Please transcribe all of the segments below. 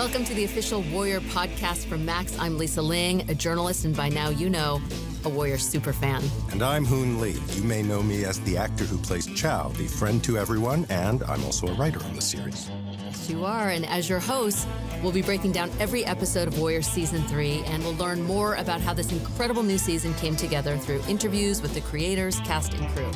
Welcome to the official Warrior podcast from Max. I'm Lisa Ling, a journalist, and by now you know, a Warrior superfan. And I'm Hoon Lee. You may know me as the actor who plays Chow, the friend to everyone, and I'm also a writer on the series. Yes, you are, and as your host, we'll be breaking down every episode of Warrior Season 3, and we'll learn more about how this incredible new season came together through interviews with the creators, cast, and crew.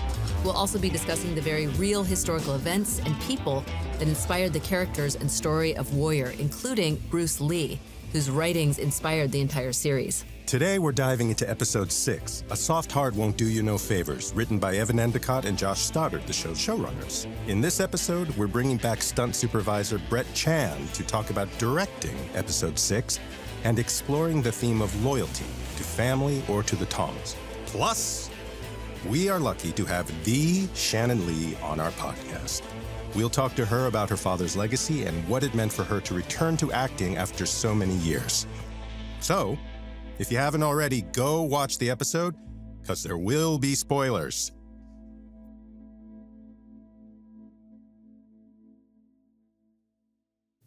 We'll also be discussing the very real historical events and people that inspired the characters and story of Warrior, including Bruce Lee, whose writings inspired the entire series. Today, we're diving into episode 6, A Soft Heart Won't Do You No Favors, written by Evan Endicott and Josh Stoddard, the show's showrunners. In this episode, we're bringing back stunt supervisor Brett Chan to talk about directing episode 6 and exploring the theme of loyalty to family or to the Tongs. Plus, we are lucky to have the Shannon Lee on our podcast. We'll talk to her about her father's legacy and what it meant for her to return to acting after so many years. So, if you haven't already, go watch the episode, because there will be spoilers.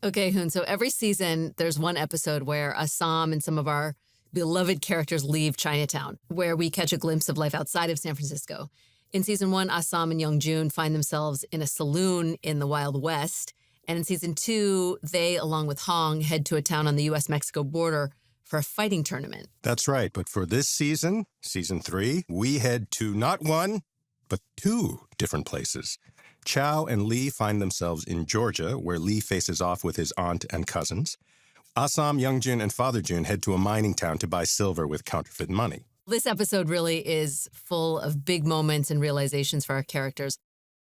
Okay, Hoon, so every season, there's one episode where Assam and some of our beloved characters leave Chinatown, where we catch a glimpse of life outside of San Francisco. In season 1, Assam and Young-joon find themselves in a saloon in the Wild West. And in season 2, they, along with Hong, head to a town on the U.S.-Mexico border for a fighting tournament. That's right, but for this season, season 3, we head to not one, but 2 different places. Chow and Lee find themselves in Georgia, where Lee faces off with his aunt and cousins. Assam, Young-joon, and Father Jun head to a mining town to buy silver with counterfeit money. This episode really is full of big moments and realizations for our characters.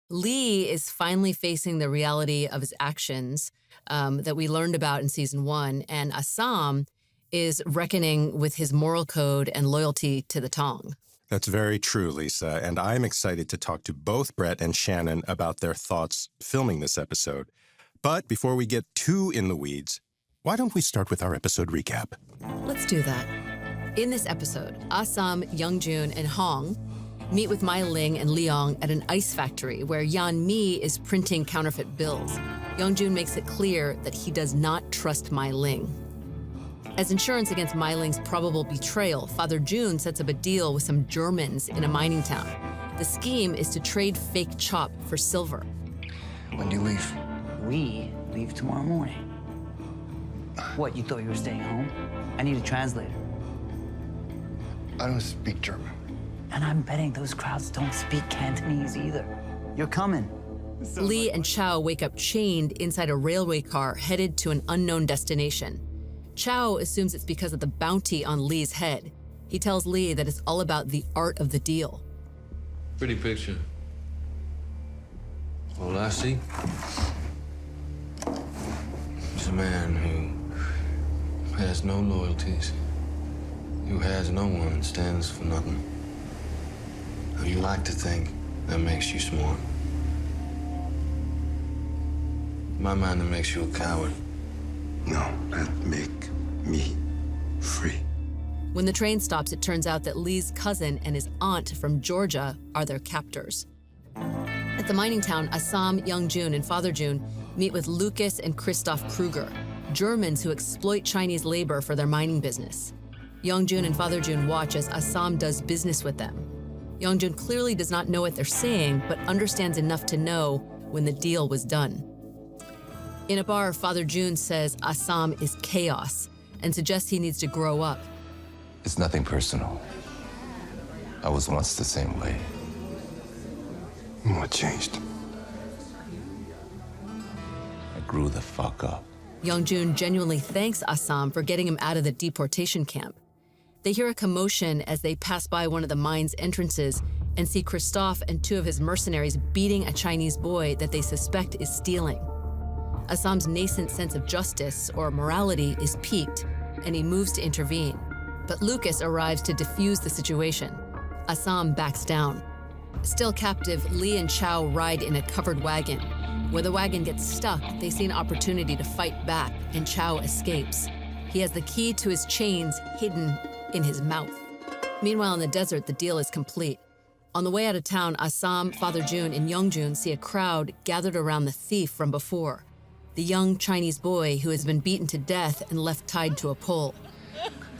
Lee is finally facing the reality of his actions that we learned about in season 1, and Assam is reckoning with his moral code and loyalty to the Tong. That's very true, Lisa, and I'm excited to talk to both Brett and Shannon about their thoughts filming this episode. But before we get too in the weeds, why don't we start with our episode recap? Let's do that. In this episode, Assam, Young-joon, and Hong meet with Mai Ling and Leong at an ice factory where Yan Mi is printing counterfeit bills. Young-joon makes it clear that he does not trust Mai Ling. As insurance against Mai Ling's probable betrayal, Father Jun sets up a deal with some Germans in a mining town. The scheme is to trade fake chop for silver. When do you leave? We leave tomorrow morning. What, you thought you were staying home? I need a translator. I don't speak German. And I'm betting those crowds don't speak Cantonese either. You're coming. Lee and Chow wake up chained inside a railway car headed to an unknown destination. Chow assumes it's because of the bounty on Lee's head. He tells Lee that it's all about the art of the deal. Pretty picture. All I see is a man who has no loyalties, who has no one, stands for nothing. Now, you like to think that makes you smart. In my mind, that makes you a coward. No, that make me free. When the train stops, it turns out that Lee's cousin and his aunt from Georgia are their captors. At the mining town, Assam, Young-joon, and Father Jun meet with Lucas and Christoph Kruger, Germans who exploit Chinese labor for their mining business. Young-joon and Father Jun watch as Assam does business with them. Young-joon clearly does not know what they're saying, but understands enough to know when the deal was done. In a bar, Father Jun says Assam is chaos and suggests he needs to grow up. It's nothing personal. I was once the same way. What changed? I grew the fuck up. Young-joon genuinely thanks Assam for getting him out of the deportation camp. They hear a commotion as they pass by one of the mine's entrances and see Christoph and 2 of his mercenaries beating a Chinese boy that they suspect is stealing. Assam's nascent sense of justice or morality is piqued, and he moves to intervene. But Lucas arrives to defuse the situation. Assam backs down. Still captive, Lee and Chow ride in a covered wagon. Where the wagon gets stuck, they see an opportunity to fight back, and Chow escapes. He has the key to his chains hidden in his mouth. Meanwhile, in the desert, the deal is complete. On the way out of town, Assam, Father Jun, and Young-joon see a crowd gathered around the thief from before. the young Chinese boy who has been beaten to death and left tied to a pole.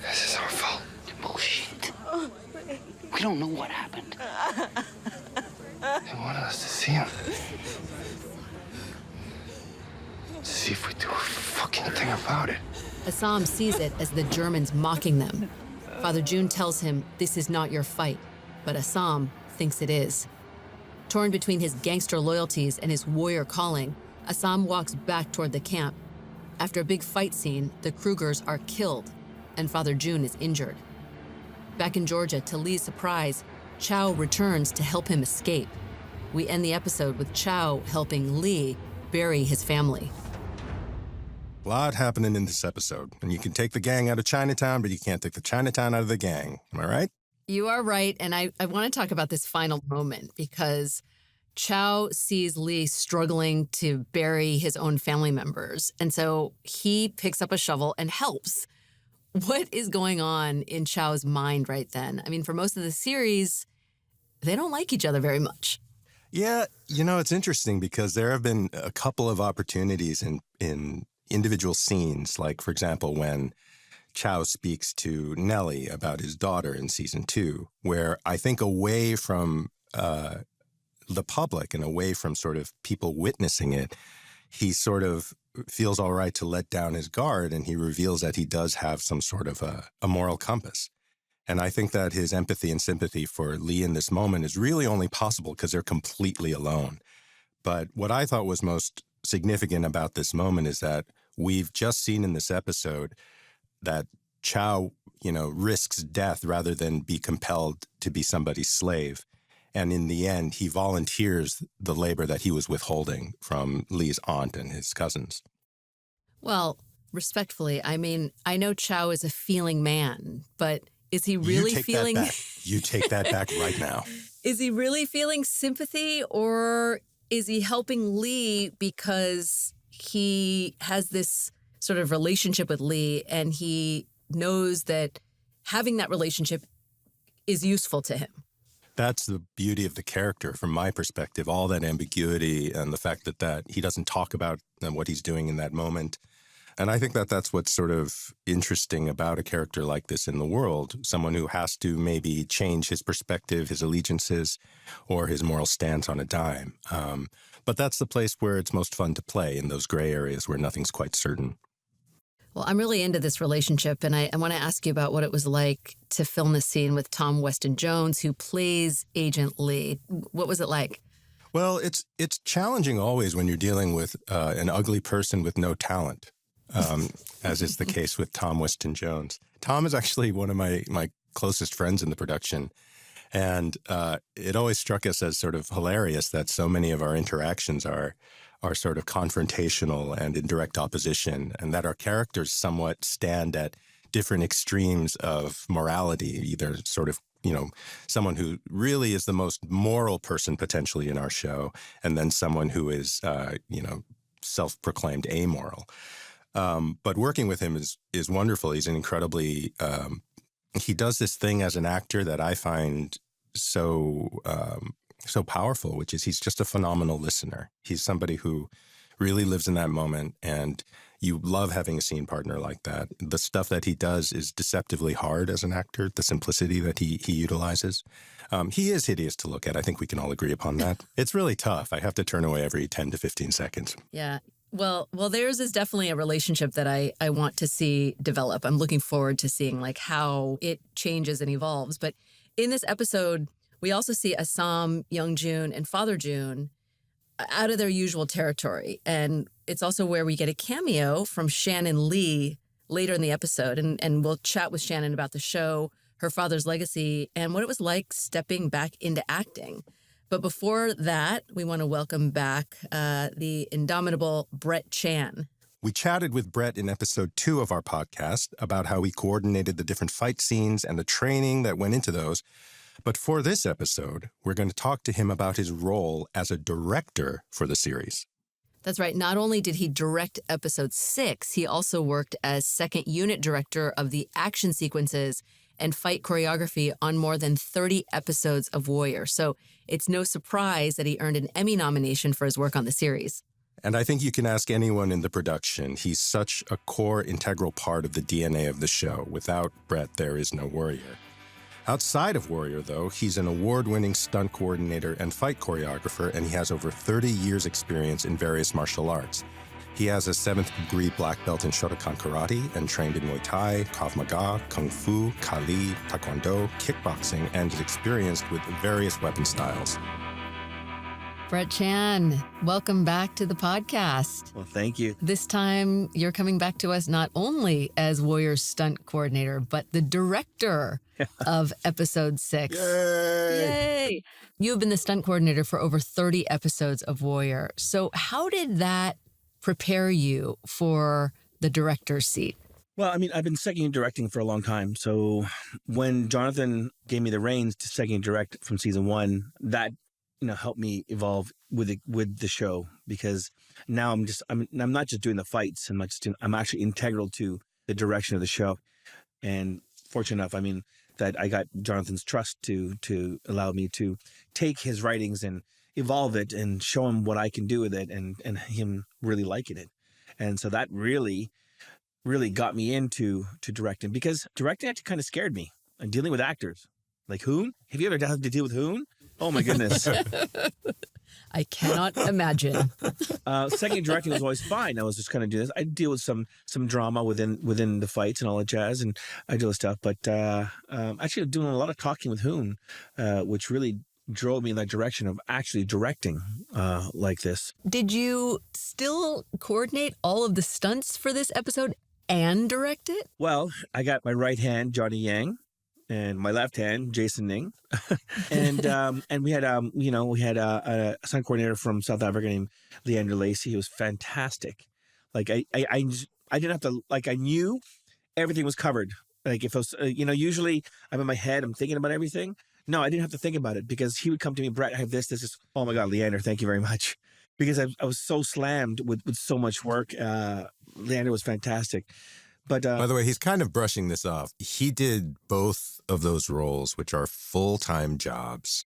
This is our fault. Bullshit. We don't know what happened. They wanted us to see him. To see if we do a fucking thing about it. Assam sees it as the Germans mocking them. Father June tells him this is not your fight, but Assam thinks it is. Torn between his gangster loyalties and his warrior calling, Assam walks back toward the camp. After a big fight scene, the Krugers are killed, and Father June is injured. Back in Georgia, to Lee's surprise, Chow returns to help him escape. We end the episode with Chow helping Lee bury his family. A lot happening in this episode. And you can take the gang out of Chinatown, but you can't take the Chinatown out of the gang. Am I right? You are right, and I want to talk about this final moment because Chow sees Lee struggling to bury his own family members, and so he picks up a shovel and helps. What is going on in Chow's mind right then? I mean, for most of the series, they don't like each other very much. Yeah, it's interesting because there have been a couple of opportunities in individual scenes, like, for example, when Chow speaks to Nellie about his daughter in season 2, where I think away from the public and away from sort of people witnessing it, he sort of feels all right to let down his guard, and he reveals that he does have some sort of a moral compass. And I think that his empathy and sympathy for Lee in this moment is really only possible because they're completely alone. But what I thought was most significant about this moment is that we've just seen in this episode that Chow, risks death rather than be compelled to be somebody's slave. And in the end, he volunteers the labor that he was withholding from Lee's aunt and his cousins. Well, respectfully, I mean, I know Chow is a feeling man, but is he really feeling... You take that back right now. Is he really feeling sympathy, or is he helping Lee because he has this sort of relationship with Lee and he knows that having that relationship is useful to him? That's the beauty of the character from my perspective, all that ambiguity and the fact that he doesn't talk about what he's doing in that moment. And I think that that's what's sort of interesting about a character like this in the world, someone who has to maybe change his perspective, his allegiances, or his moral stance on a dime. But that's the place where it's most fun to play, in those gray areas where nothing's quite certain. Well, I'm really into this relationship, and I want to ask you about what it was like to film this scene with Tom Weston-Jones, who plays Agent Lee. What was it like? Well, it's challenging always when you're dealing with an ugly person with no talent, as is the case with Tom Weston-Jones. Tom is actually one of my closest friends in the production, and it always struck us as sort of hilarious that so many of our interactions are sort of confrontational and in direct opposition, and that our characters somewhat stand at different extremes of morality, either sort of, someone who really is the most moral person potentially in our show, and then someone who is, self-proclaimed amoral. But working with him is wonderful. He's an incredibly, he does this thing as an actor that I find so powerful, which is he's just a phenomenal listener. He's somebody who really lives in that moment, and you love having a scene partner like that. The stuff that he does is deceptively hard as an actor, the simplicity that he utilizes. He is hideous to look at. I think we can all agree upon that. It's really tough. I have to turn away every 10 to 15 seconds. Yeah. Well, theirs is definitely a relationship that I want to see develop. I'm looking forward to seeing how it changes and evolves. But in this episode, we also see Assam, Young June, and Father June out of their usual territory. And it's also where we get a cameo from Shannon Lee later in the episode. And we'll chat with Shannon about the show, her father's legacy, and what it was like stepping back into acting. But before that, we want to welcome back the indomitable Brett Chan. We chatted with Brett in episode 2 of our podcast about how he coordinated the different fight scenes and the training that went into those. But for this episode, we're going to talk to him about his role as a director for the series. That's right. Not only did he direct episode 6, he also worked as second unit director of the action sequences and fight choreography on more than 30 episodes of Warrior. So it's no surprise that he earned an Emmy nomination for his work on the series. And I think you can ask anyone in the production. He's such a core, integral part of the DNA of the show. Without Brett, there is no Warrior. Outside of Warrior, though, he's an award-winning stunt coordinator and fight choreographer, and he has over 30 years' experience in various martial arts. He has a 7th-degree black belt in Shotokan Karate and trained in Muay Thai, Krav Maga, Kung Fu, Kali, Taekwondo, kickboxing, and is experienced with various weapon styles. Brett Chan, welcome back to the podcast. Well, thank you. This time, you're coming back to us not only as Warrior's stunt coordinator, but the director of episode 6. Yay! You have been the stunt coordinator for over 30 episodes of Warrior. So how did that prepare you for the director's seat? Well, I mean, I've been second unit directing for a long time. So when Jonathan gave me the reins to second unit direct from season 1, that helped me evolve with the show, because now I'm not just doing the fights. I'm actually integral to the direction of the show. And fortunate enough, I mean, that I got Jonathan's trust to allow me to take his writings and evolve it and show him what I can do with it, and him really liking it. And so that really, really got me into directing, because directing actually kind of scared me. And dealing with actors like Hoon. Have you ever had to deal with Hoon? Oh my goodness. I cannot imagine. Second directing was always fine. I was just kind of doing this. I deal with some drama within the fights and all the jazz, and I deal with stuff. But actually doing a lot of talking with Hoon, which really drove me in that direction of actually directing like this. Did you still coordinate all of the stunts for this episode and direct it? Well, I got my right hand, Johnny Yang, and my left hand, Jason Ning, and we had a stunt coordinator from South Africa named Leander Lacey. He was fantastic. Like I didn't have to, like, I knew everything was covered. Like if I was, usually I'm in my head, I'm thinking about everything. No, I didn't have to think about it, because he would come to me, Brett, I have this. Oh my God, Leander, thank you very much. Because I was so slammed with so much work. Leander was fantastic. But by the way, he's kind of brushing this off. He did both of those roles, which are full-time jobs,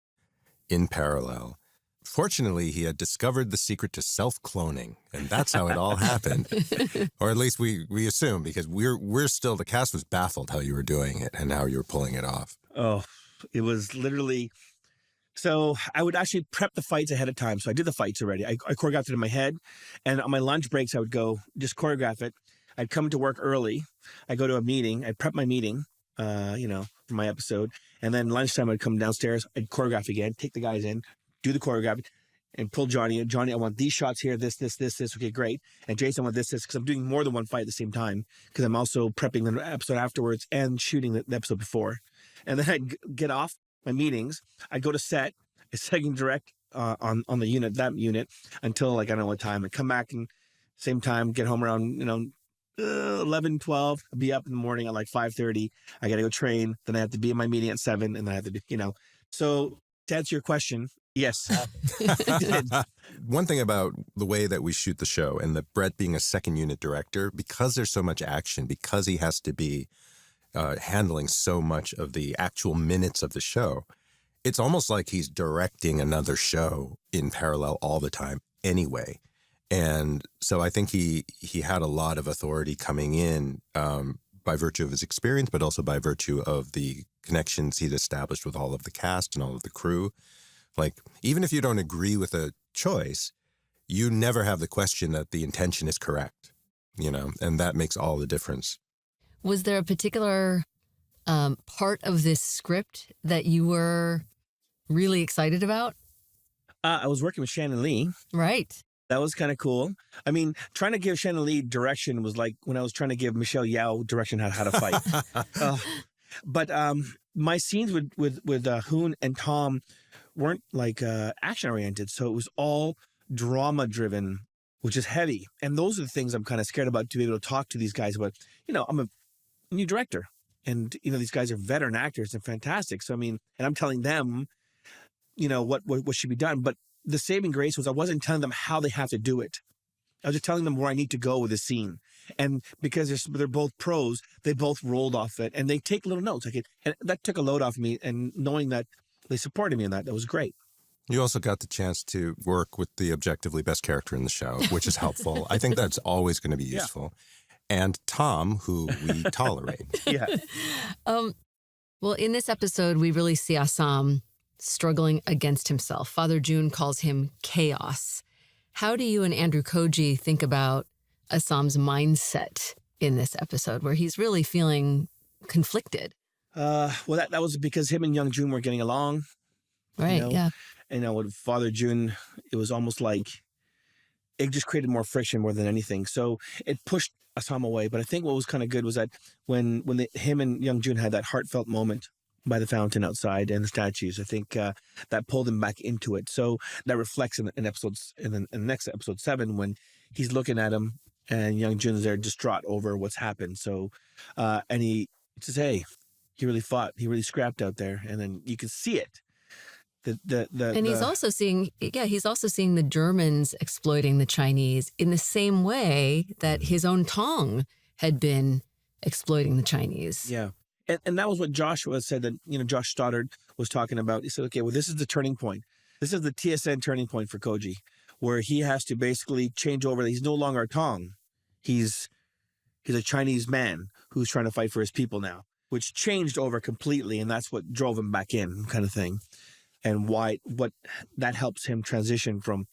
in parallel. Fortunately, he had discovered the secret to self-cloning, and that's how it all happened. Or at least we assume, because we're still, the cast was baffled how you were doing it and how you were pulling it off. Oh, it was literally... So I would actually prep the fights ahead of time. So I did the fights already. I choreographed it in my head. And on my lunch breaks, I would go just choreograph it. I'd come to work early. I'd go to a meeting. I'd prep my meeting, for my episode. And then lunchtime, I'd come downstairs. I'd choreograph again, take the guys in, do the choreography, and pull Johnny in. Johnny, I want these shots here, this. Okay, great. And Jason, I want this, because I'm doing more than one fight at the same time, because I'm also prepping the episode afterwards and shooting the episode before. And then I'd get off my meetings. I'd go to set, second direct on the that unit, until, like, I don't know what time. I'd come back and same time, get home around, 11, 12, I'll be up in the morning at like 5:30. I got to go train. Then I have to be in my meeting at 7, and then I have to do, So to answer your question, yes. I did. One thing about the way that we shoot the show, and that Brett being a second unit director, because there's so much action, because he has to be handling so much of the actual minutes of the show, it's almost like he's directing another show in parallel all the time anyway. And so I think he had a lot of authority coming in by virtue of his experience, but also by virtue of the connections he'd established with all of the cast and all of the crew. Like, even if you don't agree with a choice, you never have the question that the intention is correct, and that makes all the difference. Was there a particular part of this script that you were really excited about? I was working with Shannon Lee. Right. That was kind of cool. I mean, trying to give Shannon Lee direction was like when I was trying to give Michelle Yao direction on how to fight. But my scenes with Hoon and Tom weren't like action oriented, so it was all drama driven, which is heavy. And those are the things I'm kind of scared about, to be able to talk to these guys about. I'm a new director, and these guys are veteran actors and fantastic. So I mean, and I'm telling them, what should be done, but the saving grace was I wasn't telling them how they have to do it. I was just telling them where I need to go with the scene. And because they're both pros, they both rolled off it, and they take little notes. And that took a load off me, and knowing that they supported me in that was great. You also got the chance to work with the objectively best character in the show, which is helpful. I think that's always going to be useful. And Tom, who we tolerate. Yeah. Well, in this episode, we really see Assam struggling against himself. Father June calls him chaos. How do you and Andrew Koji think about Assam's mindset in this episode, where he's really feeling conflicted? Well, that was because him and Young June were getting along. Right, yeah. And with Father June, it was almost like it just created more friction more than anything. So it pushed Assam away. But I think what was kind of good was that when him and Young June had that heartfelt moment by the fountain outside and the statues, I think that pulled him back into it. So that reflects in the next episode 7 when he's looking at him and Young Jun's there distraught over what's happened. So and he says, "Hey, he really fought. He really scrapped out there," and then you can see it. He's also seeing the Germans exploiting the Chinese in the same way that his own Tong had been exploiting the Chinese. Yeah. And that was what Joshua said that, Josh Stoddard was talking about. He said, okay, well, this is the turning point. This is the TSN turning point for Koji, where he has to basically change over. He's no longer a Tong. He's a Chinese man who's trying to fight for his people now, which changed over completely. And that's what drove him back in, kind of thing. And what that helps him transition from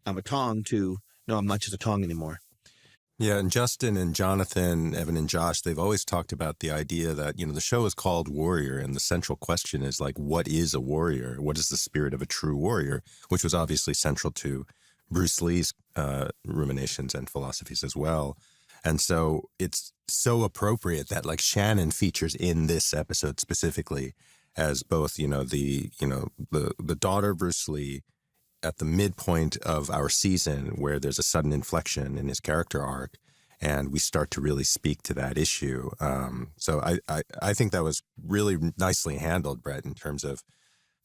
I'm a Tong to no, I'm not just a Tong anymore. Yeah, and Justin and Jonathan, Evan and Josh, they've always talked about the idea that, the show is called Warrior, and the central question is like, what is a warrior? What is the spirit of a true warrior? Which was obviously central to Bruce Lee's ruminations and philosophies as well. And so it's so appropriate that like Shannon features in this episode specifically as both, the daughter of Bruce Lee at the midpoint of our season where there's a sudden inflection in his character arc and we start to really speak to that issue. So I think that was really nicely handled, Brett, in terms of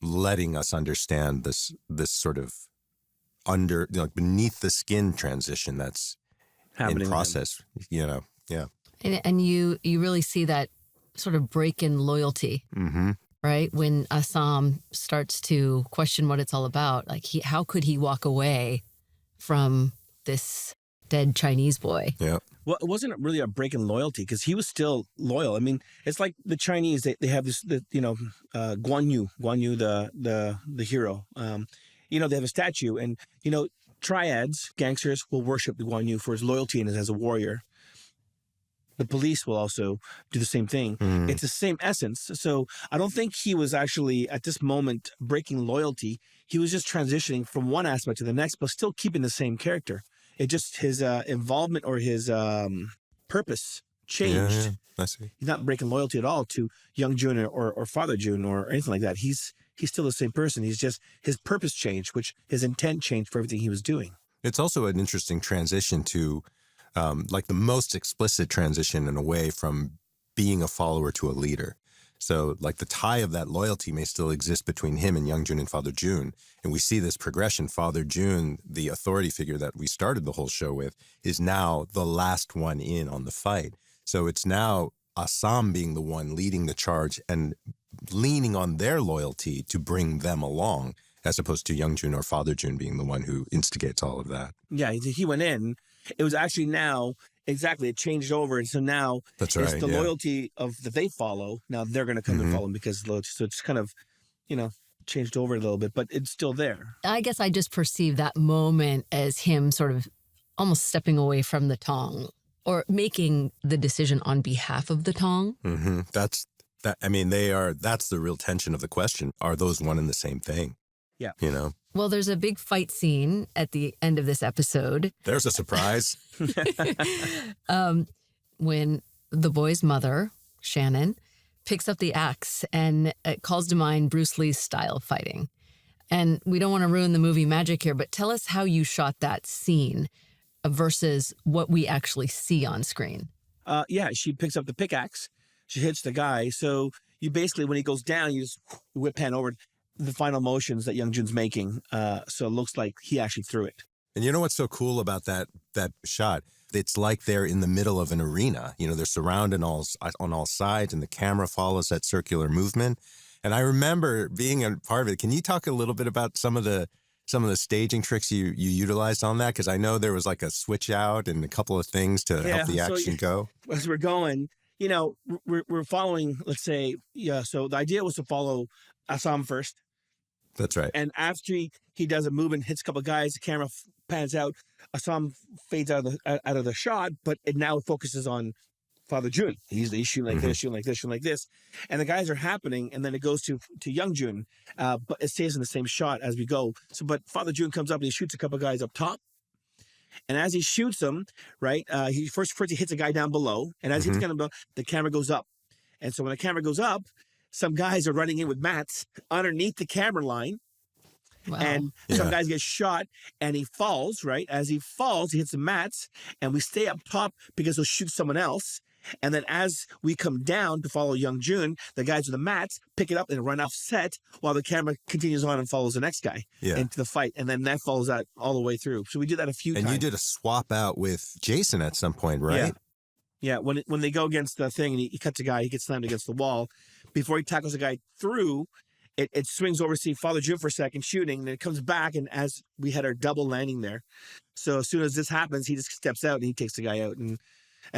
letting us understand this sort of beneath the skin transition that's happening in process, Yeah. And you really see that sort of break in loyalty. Mm-hmm. Right? When Assam starts to question what it's all about, like how could he walk away from this dead Chinese boy? Yeah. Well, it wasn't really a break in loyalty because he was still loyal. I mean, it's like the Chinese, they have this, Guan Yu, the hero. They have a statue and, triads, gangsters will worship the Guan Yu for his loyalty and as a warrior. The police will also do the same thing. Mm. It's the same essence. So I don't think he was actually at this moment breaking loyalty. He was just transitioning from one aspect to the next, but still keeping the same character. It just his involvement or his purpose changed. Yeah, I see. He's not breaking loyalty at all to Young Jun or Father Jun or anything like that. He's still the same person. He's just his purpose changed, which his intent changed for everything he was doing. It's also an interesting transition to like the most explicit transition in a way from being a follower to a leader. So like the tie of that loyalty may still exist between him and Young Jun and Father Jun. And we see this progression. Father Jun, the authority figure that we started the whole show with, is now the last one in on the fight. So it's now Assam being the one leading the charge and leaning on their loyalty to bring them along, as opposed to Young Jun or Father Jun being the one who instigates all of that. Yeah, he went in. It was actually now, exactly, it changed over. And so now it's the loyalty that they follow. Now they're going to come and follow him because of loyalty. So it's kind of, changed over a little bit, but it's still there. I guess I just perceive that moment as him sort of almost stepping away from the Tong or making the decision on behalf of the Tong. Mm-hmm. That's the real tension of the question. Are those one and the same thing? Yeah. Well, there's a big fight scene at the end of this episode. There's a surprise. When the boy's mother, Shannon, picks up the axe and it calls to mind Bruce Lee's style of fighting. And we don't want to ruin the movie magic here, but tell us how you shot that scene versus what we actually see on screen. She picks up the pickaxe. She hits the guy. So you basically, when he goes down, you just whip hand over the final motions that Young Jun's making. So it looks like he actually threw it. And you know what's so cool about that shot? It's like they're in the middle of an arena. They're surrounded on all sides and the camera follows that circular movement. And I remember being a part of it. Can you talk a little bit about some of the staging tricks you utilized on that? Because I know there was like a switch out and a couple of things to help the action go. As we're going, we're following, let's say, so the idea was to follow Assam first. That's right. And after he does a movement, hits a couple of guys, the camera pans out, Assam fades out of the shot, but it now focuses on Father Jun. He's shooting like this, shooting like this, shooting like this. And the guys are happening, and then it goes to young Jun, but it stays in the same shot as we go. So, but Father Jun comes up and he shoots a couple of guys up top. And as he shoots them, right, he first he hits a guy down below. And as he hits the camera goes up. And so when the camera goes up, some guys are running in with mats underneath the camera line. Wow. And some guys get shot and he falls, right? As he falls, he hits the mats and we stay up top because he'll shoot someone else. And then as we come down to follow young Jun, the guys with the mats pick it up and run off set while the camera continues on and follows the next guy into the fight. And then that follows that all the way through. So we did that a few times. And you did a swap out with Jason at some point, right? Yeah. When they go against the thing and he cuts a guy, he gets slammed against the wall. Before he tackles a guy through, it swings over to see Father Jun for a second shooting, and it comes back, and as we had our double landing there. So as soon as this happens, he just steps out and he takes the guy out. And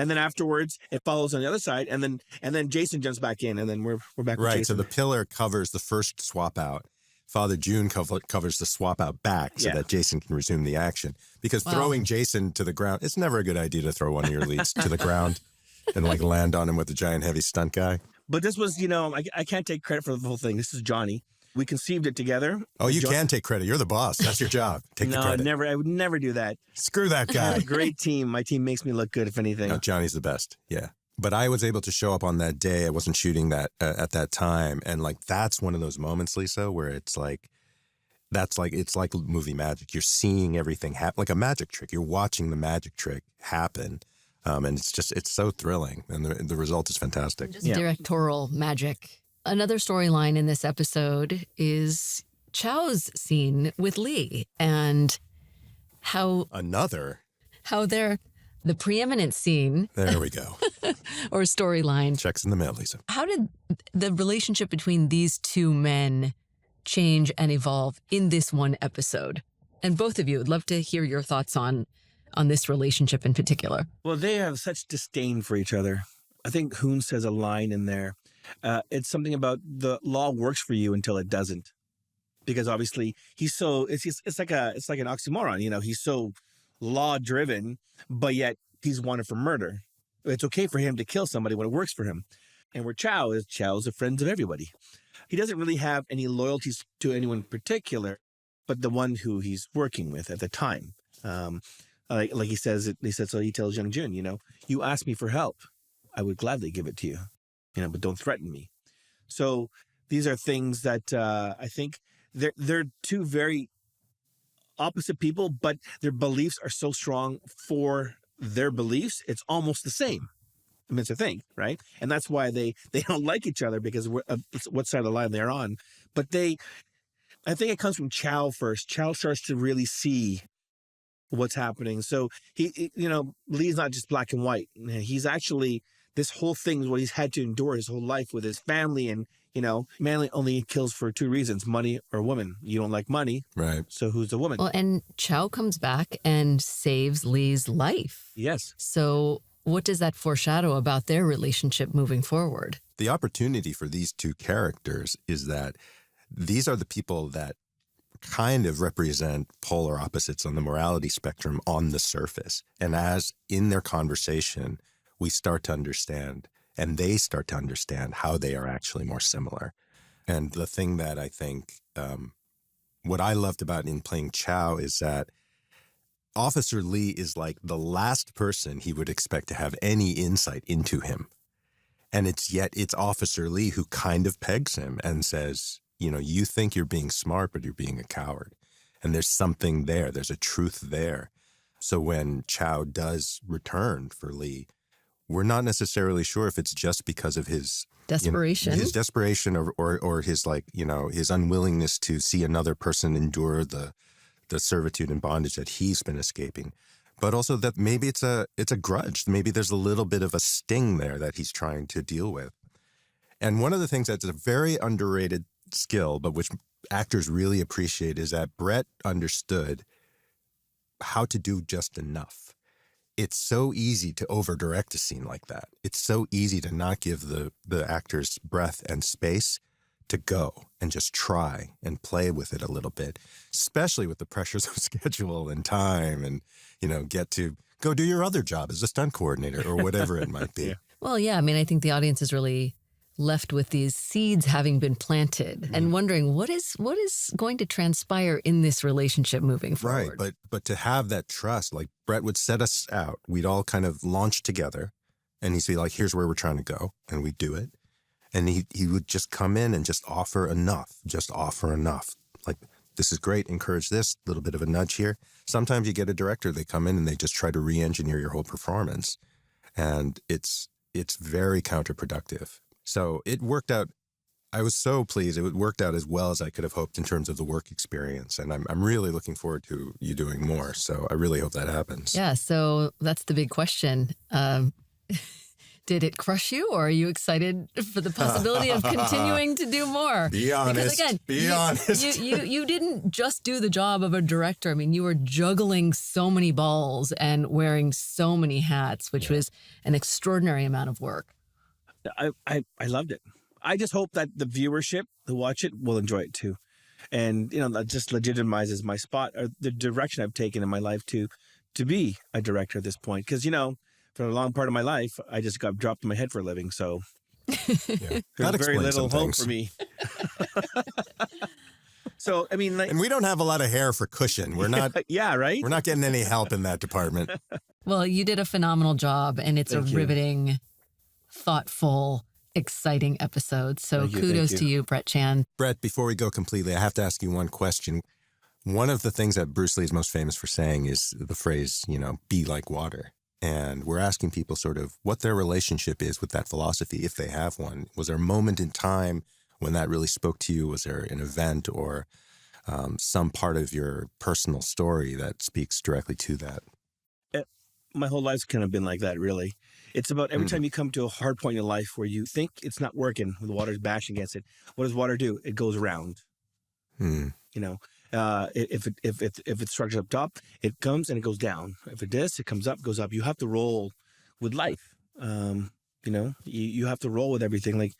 then afterwards, it follows on the other side, and then Jason jumps back in, and then we're back with Jason. Right, so the pillar covers the first swap out. Father Jun covers the swap out back so that Jason can resume the action. Because throwing Jason to the ground, it's never a good idea to throw one of your leads to the ground and like land on him with a giant heavy stunt guy. But this was, I can't take credit for the whole thing. This is Johnny. We conceived it together. Oh, you can take credit. You're the boss. That's your job. Take the credit. No, I would never do that. Screw that guy. Great team. My team makes me look good, if anything. No, Johnny's the best. Yeah. But I was able to show up on that day. I wasn't shooting that at that time. And like, that's one of those moments, Lisa, where it's like movie magic. You're seeing everything happen, like a magic trick. You're watching the magic trick happen. And it's so thrilling. And the result is fantastic. Just directorial magic. Another storyline in this episode is Chow's scene with Lee and how they're the preeminent scene. There we go. Or storyline. Checks in the mail, Lisa. How did the relationship between these two men change and evolve in this one episode? And both of you, I'd love to hear your thoughts on this relationship in particular. Well, they have such disdain for each other. I think Hoon says a line in there. It's something about the law works for you until it doesn't. Because obviously it's like an oxymoron, he's so law driven, but yet he's wanted for murder. It's okay for him to kill somebody when it works for him. And where Chow's a friend of everybody. He doesn't really have any loyalties to anyone in particular, but the one who he's working with at the time. Like he says, so he tells young Jun, you ask me for help, I would gladly give it to you, but don't threaten me. So these are things that I think they're two very opposite people, but their beliefs are so strong for their beliefs. It's almost the same. I mean, it's a thing, right? And that's why they don't like each other, because what side of the line they're on. But I think it comes from Chow first. Chow starts to really see what's happening. So Lee's not just black and white. He's actually, this whole thing is what he's had to endure his whole life with his family. And, man only kills for two reasons, money or woman. You don't like money. Right. So who's the woman? Well, and Chow comes back and saves Lee's life. Yes. So what does that foreshadow about their relationship moving forward? The opportunity for these two characters is that these are the people that kind of represent polar opposites on the morality spectrum on the surface. And as in their conversation, we start to understand, and they start to understand how they are actually more similar. And the thing that I think, what I loved about in playing Chow is that Officer Lee is like the last person he would expect to have any insight into him. And it's Officer Lee who kind of pegs him and says, you think you're being smart, but you're being a coward. And there's something there. There's a truth there. So when Chow does return for Lee, we're not necessarily sure if it's just because of his desperation, his desperation or his his unwillingness to see another person endure the servitude and bondage that he's been escaping. But also that maybe it's a grudge. Maybe there's a little bit of a sting there that he's trying to deal with. And one of the things that's a very underrated skill, but which actors really appreciate, is that Brett understood how to do just enough. It's so easy to over-direct a scene like that. It's so easy to not give the actors breath and space to go and just try and play with it a little bit, especially with the pressures of schedule and time and, get to go do your other job as a stunt coordinator or whatever it might be. Yeah. Well, yeah, I mean, I think the audience is really left with these seeds having been planted and wondering what is going to transpire in this relationship moving forward. Right, but to have that trust, like Brett would set us out, we'd all kind of launch together, and he'd say, like, here's where we're trying to go, and we'd do it. And he would just come in and just offer enough. Like, this is great, encourage this, little bit of a nudge here. Sometimes you get a director, they come in and they just try to re-engineer your whole performance. And it's very counterproductive. So it worked out. I was so pleased. It worked out as well as I could have hoped in terms of the work experience. And I'm really looking forward to you doing more. So I really hope that happens. Yeah, so that's the big question. Did it crush you, or are you excited for the possibility of continuing to do more? Be honest. Because again, Be honest. You didn't just do the job of a director. I mean, you were juggling so many balls and wearing so many hats, which was an extraordinary amount of work. I loved it. I just hope that the viewership who watch it will enjoy it too. And, that just legitimizes my spot or the direction I've taken in my life to be a director at this point. Because, for a long part of my life, I just got dropped in my head for a living. So there's very little hope for me. So, I mean, and we don't have a lot of hair for cushion. We're not. Yeah, right? We're not getting any help in that department. Well, you did a phenomenal job, and it's Thank a you. riveting, thoughtful, exciting episode. So Thank you, kudos thank to you. you, Brett Chan. Brett, before we go completely, I have to ask you one question. One of the things that Bruce Lee is most famous for saying is the phrase, be like water. And we're asking people sort of what their relationship is with that philosophy, if they have one. Was there a moment in time when that really spoke to you? Was there an event or some part of your personal story that speaks directly to that? My whole life's kind of been like that, really. It's about every time you come to a hard point in your life where you think it's not working, when the water's bashing against it, what does water do? It goes around. If it structures up top, it comes and it goes down. If it does, it comes up, goes up. You have to roll with life. You have to roll with everything. Like,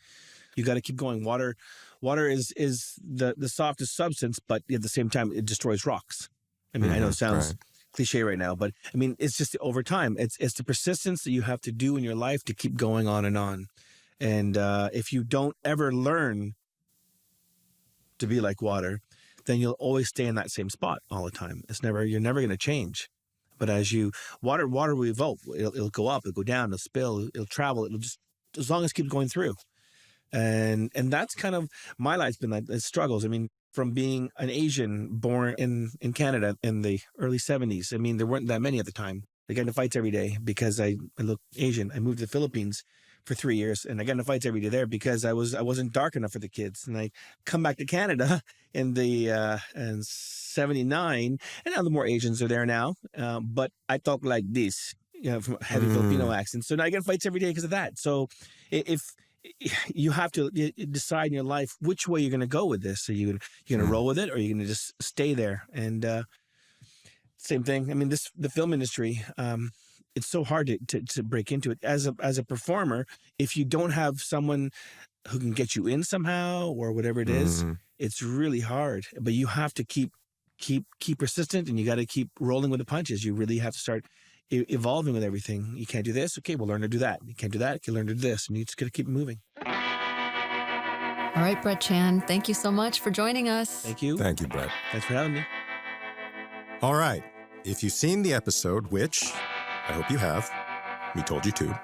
you got to keep going. Water is the softest substance, but at the same time, it destroys rocks. I mean, I know it sounds cliche right now, but I mean, it's just over time. It's the persistence that you have to do in your life to keep going on and on. And if you don't ever learn to be like water, then you'll always stay in that same spot all the time. You're never going to change. But as water will evolve. It'll go up, it'll go down, it'll spill, it'll travel. It'll just, as long as it keeps going through. And that's kind of my life's been like the struggles. I mean, from being an Asian born in Canada in the early 70s, I mean, there weren't that many at the time. I got into fights every day because I look Asian. I moved to the Philippines for 3 years, and I got into fights every day there because I wasn't dark enough for the kids. And I come back to Canada in 79, and now the more Asians are there now. But I talk like this, from a heavy Filipino accent. So now I get in fights every day because of that. So if you have to decide in your life which way you're going to go with this. Are you going to roll with it, or are you going to just stay there? And same thing. I mean, the film industry, it's so hard to break into it as a performer. If you don't have someone who can get you in somehow or whatever it is, it's really hard. But you have to keep persistent, and you got to keep rolling with the punches. You really have to start evolving with everything. You can't do this. Okay, we'll learn to do that. You can't do that. You learn to do this, and you just got to keep moving. All right, Brett Chan, thank you so much for joining us. Thank you. Thank you, Brett. Thanks for having me. All right. If you've seen the episode, which I hope you have, we told you to.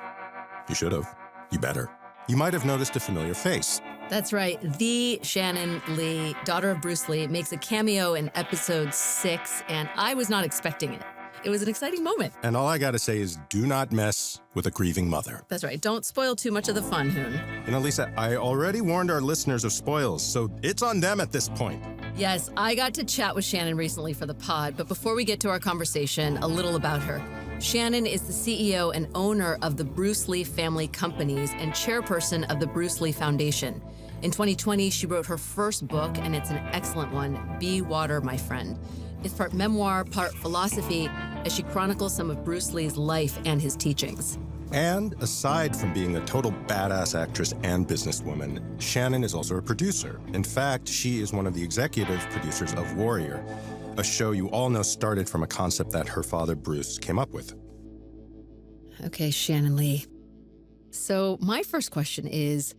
You should have. You better. You might have noticed a familiar face. That's right. The Shannon Lee, daughter of Bruce Lee, makes a cameo in episode 6, and I was not expecting it. It was an exciting moment. And all I got to say is do not mess with a grieving mother. That's right. Don't spoil too much of the fun, Hoon. Lisa, I already warned our listeners of spoils, so it's on them at this point. Yes, I got to chat with Shannon recently for the pod, but before we get to our conversation, a little about her. Shannon is the CEO and owner of the Bruce Lee Family Companies and chairperson of the Bruce Lee Foundation. In 2020, she wrote her first book, and it's an excellent one, Be Water, My Friend. It's part memoir, part philosophy, as she chronicles some of Bruce Lee's life and his teachings. And aside from being a total badass actress and businesswoman, Shannon is also a producer. In fact, she is one of the executive producers of Warrior, a show you all know started from a concept that her father, Bruce, came up with. Okay, Shannon Lee. So my first question is,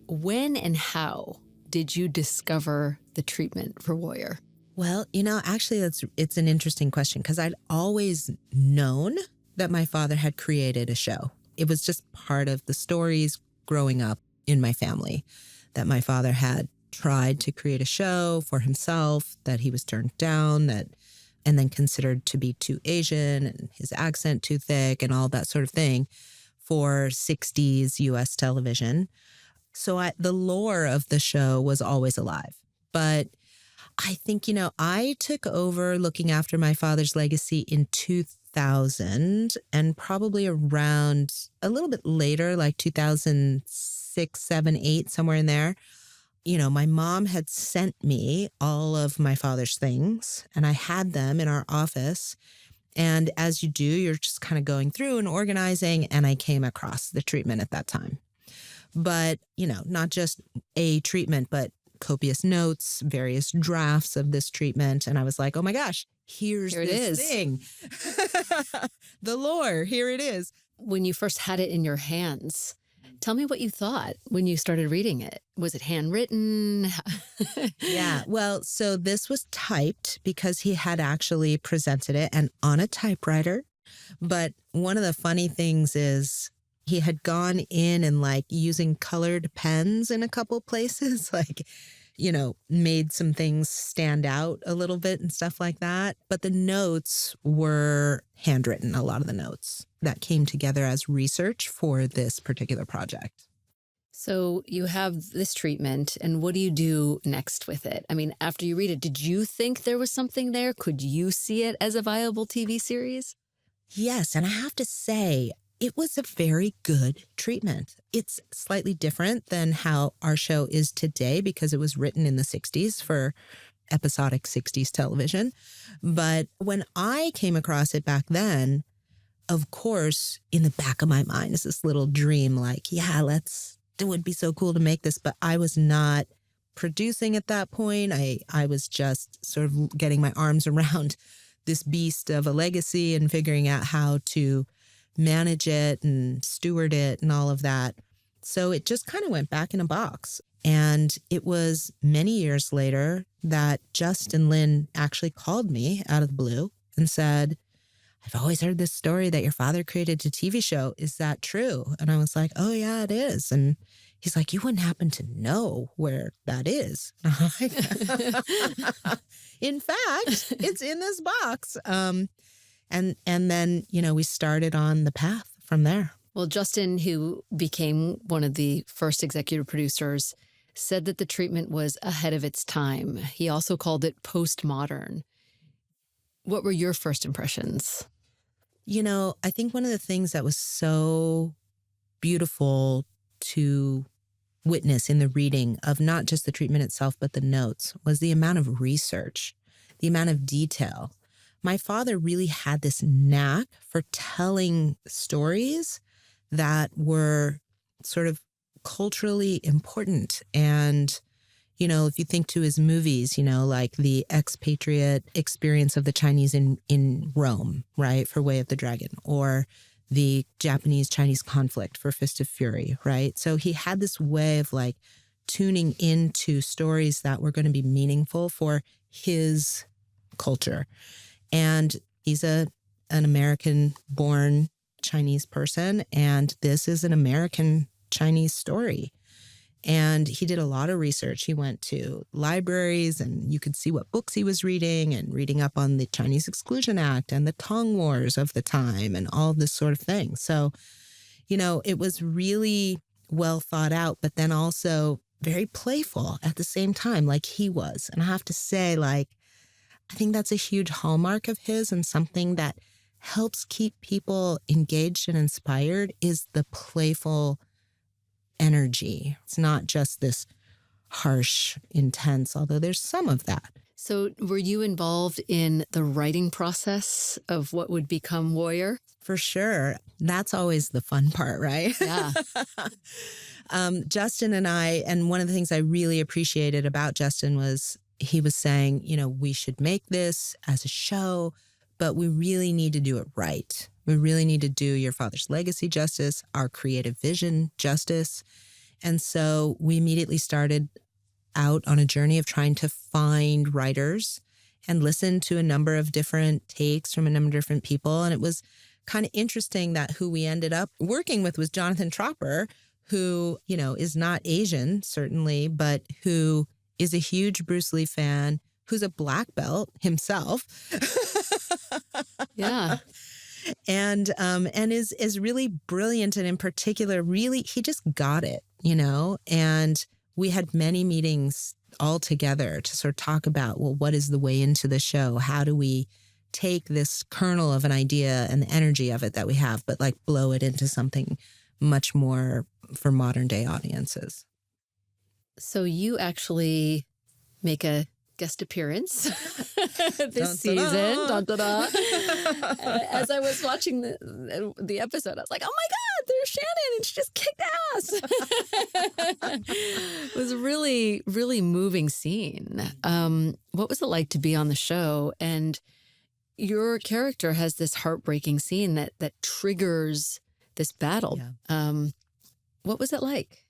when and how did you discover the treatment for Warrior? Well, actually, it's an interesting question because I'd always known that my father had created a show. It was just part of the stories growing up in my family, that my father had tried to create a show for himself, that he was turned down, and then considered to be too Asian and his accent too thick and all that sort of thing for 60s U.S. television. So the lore of the show was always alive. But I think, I took over looking after my father's legacy in 2000, and probably around a little bit later, like 2006, 7, 8, somewhere in there. My mom had sent me all of my father's things, and I had them in our office. And as you do, you're just kind of going through and organizing, and I came across the treatment at that time. But, not just a treatment, but copious notes, various drafts of this treatment. And I was like, oh my gosh, here this thing. The lore, here it is. When you first had it in your hands, tell me what you thought when you started reading it. Was it handwritten? Yeah, well, so this was typed because he had actually presented it and on a typewriter. But one of the funny things is he had gone in and using colored pens in a couple places, made some things stand out a little bit and stuff like that. But the notes were handwritten, a lot of the notes that came together as research for this particular project. So you have this treatment, and what do you do next with it? I mean, after you read it, did you think there was something there? Could you see it as a viable TV series? Yes, and I have to say, it was a very good treatment. It's slightly different than how our show is today because it was written in the 60s for episodic 60s television. But when I came across it back then, of course, in the back of my mind is this little dream it would be so cool to make this. But I was not producing at that point. I was just sort of getting my arms around this beast of a legacy and figuring out how to manage it and steward it and all of that. So it just kind of went back in a box. And it was many years later that Justin Lin actually called me out of the blue and said, I've always heard this story that your father created a TV show. Is that true? And I was like, oh, yeah, it is. And he's like, you wouldn't happen to know where that is. In fact, it's in this box. And then, we started on the path from there. Well, Justin, who became one of the first executive producers, said that the treatment was ahead of its time. He also called it postmodern. What were your first impressions? I think one of the things that was so beautiful to witness in the reading of not just the treatment itself, but the notes, was the amount of research, the amount of detail. My father really had this knack for telling stories that were sort of culturally important. And, if you think to his movies, like the expatriate experience of the Chinese in Rome, right, for Way of the Dragon, or the Japanese-Chinese conflict for Fist of Fury, right? So he had this way of tuning into stories that were going to be meaningful for his culture. And he's an American-born Chinese person, and this is an American Chinese story. And he did a lot of research. He went to libraries, and you could see what books he was reading and reading up on the Chinese Exclusion Act and the Tong Wars of the time and all this sort of thing. So, it was really well thought out, but then also very playful at the same time, like he was. And I have to say, I think that's a huge hallmark of his and something that helps keep people engaged and inspired is the playful energy. It's not just this harsh, intense, although there's some of that. So were you involved in the writing process of what would become Warrior? For sure. That's always the fun part, right? Yeah. Justin and I, and one of the things I really appreciated about Justin was he was saying, we should make this as a show, but we really need to do it right. We really need to do Your Father's Legacy justice, our creative vision justice. And so we immediately started out on a journey of trying to find writers and listen to a number of different takes from a number of different people. And it was kind of interesting that who we ended up working with was Jonathan Tropper, who, is not Asian, certainly, but who is a huge Bruce Lee fan, who's a black belt himself. Yeah. And is really brilliant. And in particular, really, he just got it, and we had many meetings all together to sort of talk about, well, what is the way into the show? How do we take this kernel of an idea and the energy of it that we have, but like blow it into something much more for modern day audiences? So you actually make a guest appearance this season. Dun, dun, dun. As I was watching the episode, I was like, oh my God, there's Shannon, and she just kicked ass. It was a really, really moving scene. What was it like to be on the show? And your character has this heartbreaking scene that triggers this battle. Yeah. What was it like?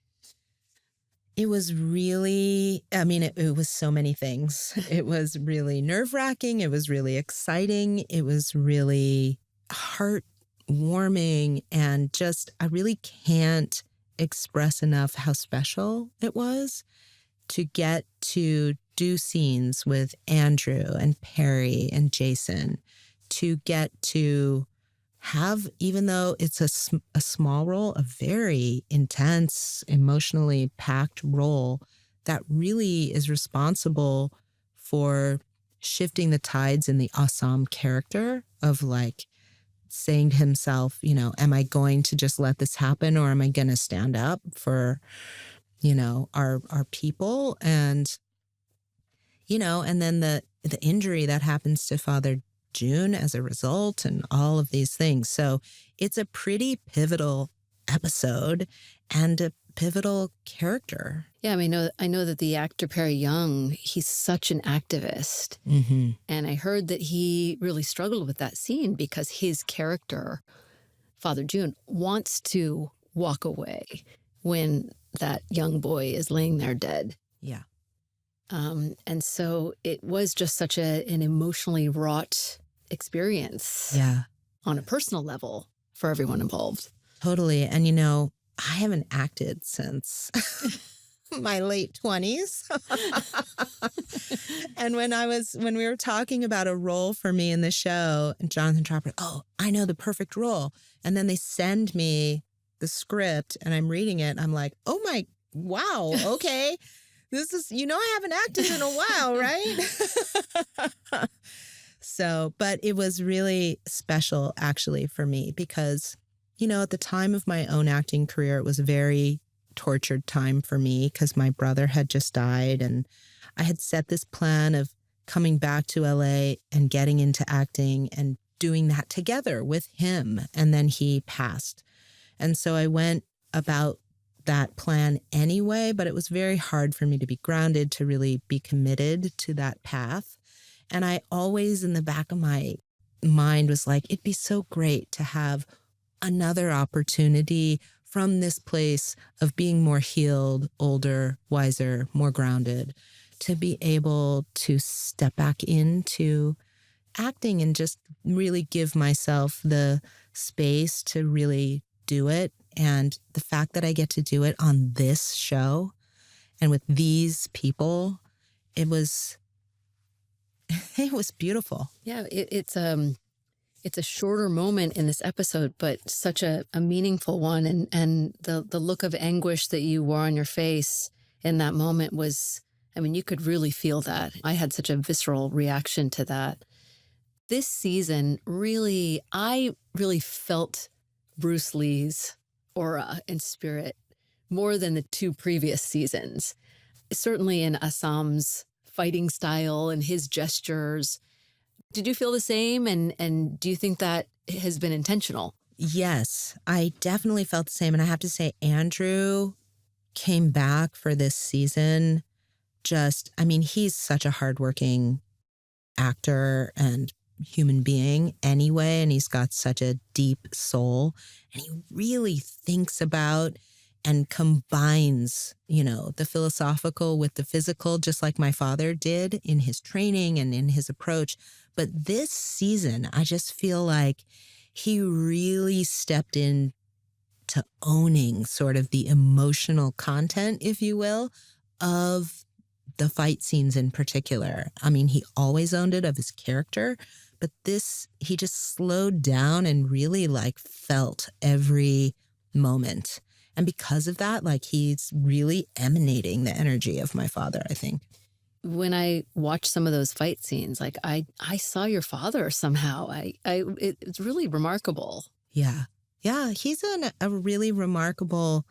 It was really, it was so many things. It was really nerve-wracking. It was really exciting. It was really heartwarming. And just, I really can't express enough how special it was to get to do scenes with Andrew and Perry and Jason, to get to have, even though it's a small role, a very intense, emotionally packed role that really is responsible for shifting the tides in the Assam character of like saying to himself, am I going to just let this happen, or am I going to stand up for, our people? And, and then the injury that happens to Father June as a result, and all of these things. So it's a pretty pivotal episode and a pivotal character. Yeah, I know that the actor Perry Young, he's such an activist. Mm-hmm. And I heard that he really struggled with that scene because his character, Father June, wants to walk away when that young boy is laying there dead. Yeah. And so it was just such an emotionally wrought experience. Yeah. On a personal level for everyone involved. Totally. And, I haven't acted since my late 20s. And when we were talking about a role for me in the show, and Jonathan Tropper, I know the perfect role. And then they send me the script and I'm reading it. I'm like, wow, okay. This is, I haven't acted in a while, right? So, but it was really special actually for me because, at the time of my own acting career, it was a very tortured time for me because my brother had just died, and I had set this plan of coming back to LA and getting into acting and doing that together with him. And then he passed. And so I went about that plan anyway, but it was very hard for me to be grounded, to really be committed to that path. And I always, in the back of my mind, was like, it'd be so great to have another opportunity from this place of being more healed, older, wiser, more grounded, to be able to step back into acting and just really give myself the space to really do it. And the fact that I get to do it on this show and with these people, it was beautiful. Yeah, it's a shorter moment in this episode, but such a meaningful one. And the look of anguish that you wore on your face in that moment was, you could really feel that. I had such a visceral reaction to that. This season, really, I really felt Bruce Lee's aura and spirit more than the two previous seasons. Certainly in Assam's fighting style and his gestures. Did you feel the same? And do you think that has been intentional? Yes, I definitely felt the same. And I have to say, Andrew came back for this season. I mean, he's such a hardworking actor and human being anyway. And he's got such a deep soul. And he really thinks about and combines, the philosophical with the physical, just like my father did in his training and in his approach. But this season, I just feel like he really stepped in to owning sort of the emotional content, if you will, of the fight scenes in particular. I mean, he always owned it of his character, but he just slowed down and really felt every moment. And because of that, he's really emanating the energy of my father, I think. When I watched some of those fight scenes, I saw your father somehow. It's really remarkable. Yeah. Yeah. He's a really remarkable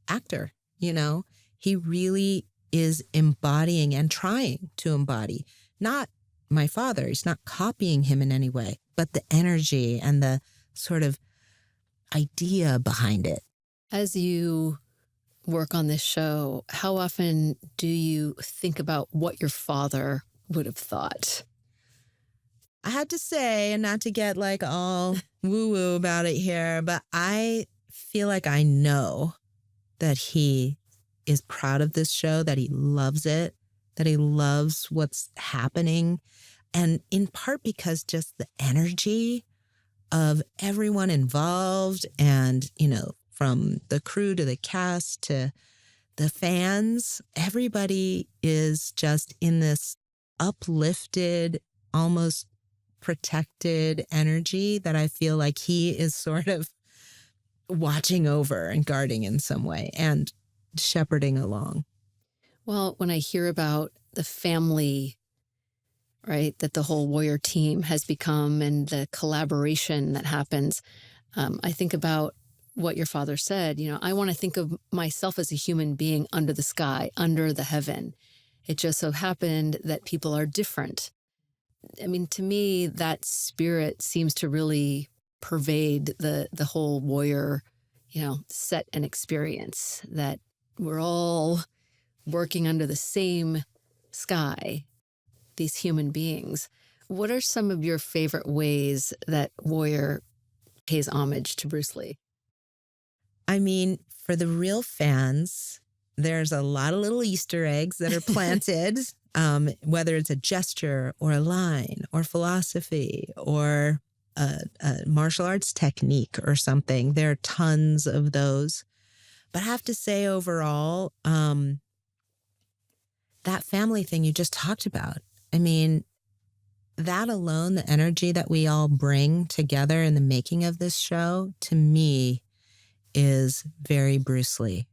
actor. He really is embodying and trying to embody, not my father. He's not copying him in any way, but the energy and the sort of idea behind it. As you work on this show, how often do you think about what your father would have thought? I had to say, and not to get all woo-woo about it here, but I feel like I know that he is proud of this show, that he loves it, that he loves what's happening. And in part because just the energy of everyone involved and, from the crew to the cast to the fans, everybody is just in this uplifted, almost protected energy that I feel like he is sort of watching over and guarding in some way and shepherding along. Well, when I hear about the family, right, that the whole Warrior team has become and the collaboration that happens, I think about what your father said. I want to think of myself as a human being under the sky, under the heaven. It just so happened that people are different. I mean, to me, that spirit seems to really pervade the whole Warrior, set and experience, that we're all working under the same sky, these human beings. What are some of your favorite ways that Warrior pays homage to Bruce Lee? I mean, for the real fans, there's a lot of little Easter eggs that are planted, whether it's a gesture or a line or philosophy or a martial arts technique or something. There are tons of those. But I have to say overall, that family thing you just talked about, I mean, that alone, the energy that we all bring together in the making of this show, to me, is very Bruce Lee.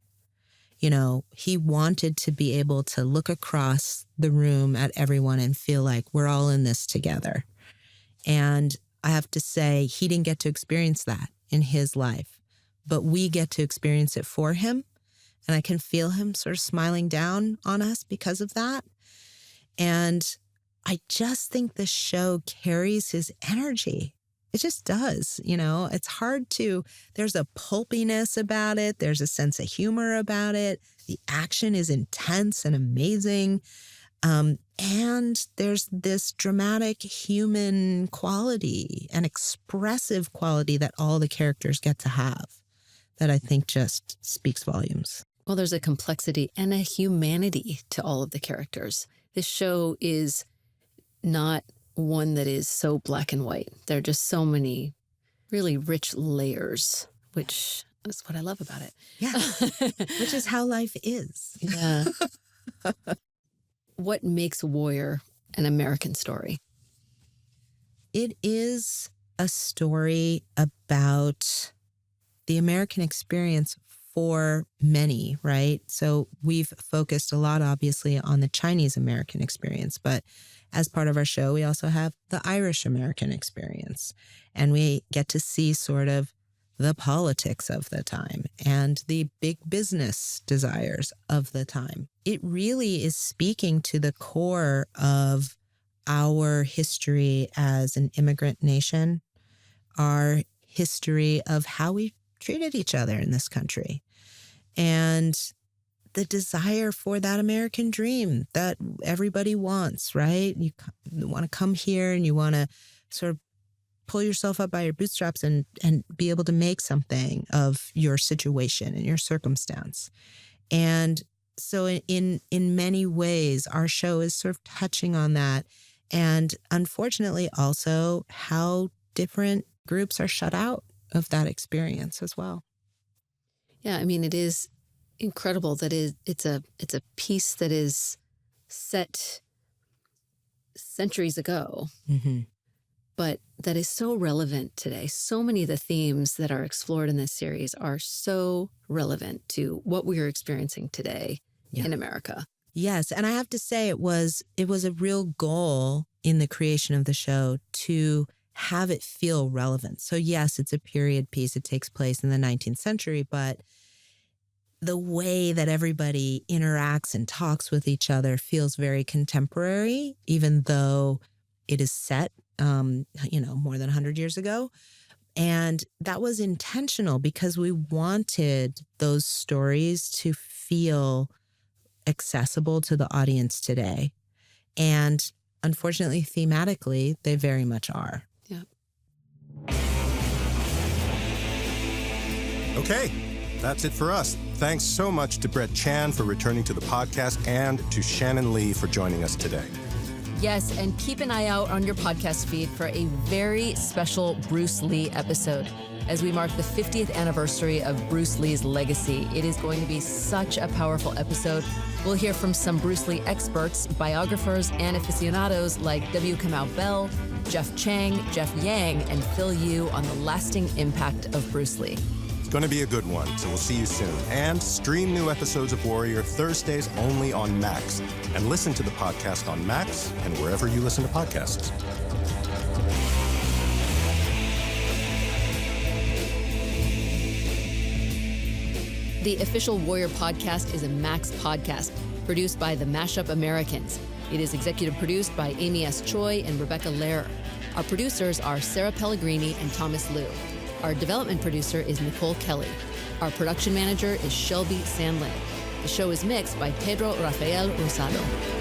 He wanted to be able to look across the room at everyone and feel like we're all in this together. And I have to say, he didn't get to experience that in his life, but we get to experience it for him. And I can feel him sort of smiling down on us because of that. And I just think the show carries his energy. It just does, it's hard there's a pulpiness about it. There's a sense of humor about it. The action is intense and amazing. And there's this dramatic human quality and expressive quality that all the characters get to have that I think just speaks volumes. Well, there's a complexity and a humanity to all of the characters. This show is not one that is so black and white. There are just so many really rich layers, which is what I love about it. Yeah, which is how life is. Yeah. What makes Warrior an American story? It is a story about the American experience for many, right? So we've focused a lot, obviously, on the Chinese American experience, but as part of our show, we also have the Irish American experience. And we get to see sort of the politics of the time and the big business desires of the time. It really is speaking to the core of our history as an immigrant nation, our history of how we treated each other in this country, and the desire for that American dream that everybody wants, right? You want to come here and you want to sort of pull yourself up by your bootstraps and be able to make something of your situation and your circumstance. And so in many ways, our show is sort of touching on that. And unfortunately, also how different groups are shut out of that experience as well. Yeah, I mean, it is incredible that it's a piece that is set centuries ago, but that is so relevant today. So many of the themes that are explored in this series are so relevant to what we are experiencing today in America. Yes, and I have to say it was a real goal in the creation of the show to have it feel relevant. So yes, it's a period piece. It takes place in the 19th century, but the way that everybody interacts and talks with each other feels very contemporary, even though it is set, more than 100 years ago. And that was intentional because we wanted those stories to feel accessible to the audience today. And unfortunately, thematically, they very much are. Yeah. Okay, that's it for us. Thanks so much to Brett Chan for returning to the podcast and to Shannon Lee for joining us today. Yes, and keep an eye out on your podcast feed for a very special Bruce Lee episode as we mark the 50th anniversary of Bruce Lee's legacy. It is going to be such a powerful episode. We'll hear from some Bruce Lee experts, biographers, and aficionados like W. Kamau Bell, Jeff Chang, Jeff Yang, and fill you on the lasting impact of Bruce Lee. It's going to be a good one, so we'll see you soon. And stream new episodes of Warrior Thursdays only on Max. And listen to the podcast on Max and wherever you listen to podcasts. The official Warrior podcast is a Max podcast produced by the Mashup Americans. It is executive produced by Amy S. Choi and Rebecca Lehrer. Our producers are Sarah Pellegrini and Thomas Liu. Our development producer is Nicole Kelly. Our production manager is Shelby Sandlin. The show is mixed by Pedro Rafael Rosado.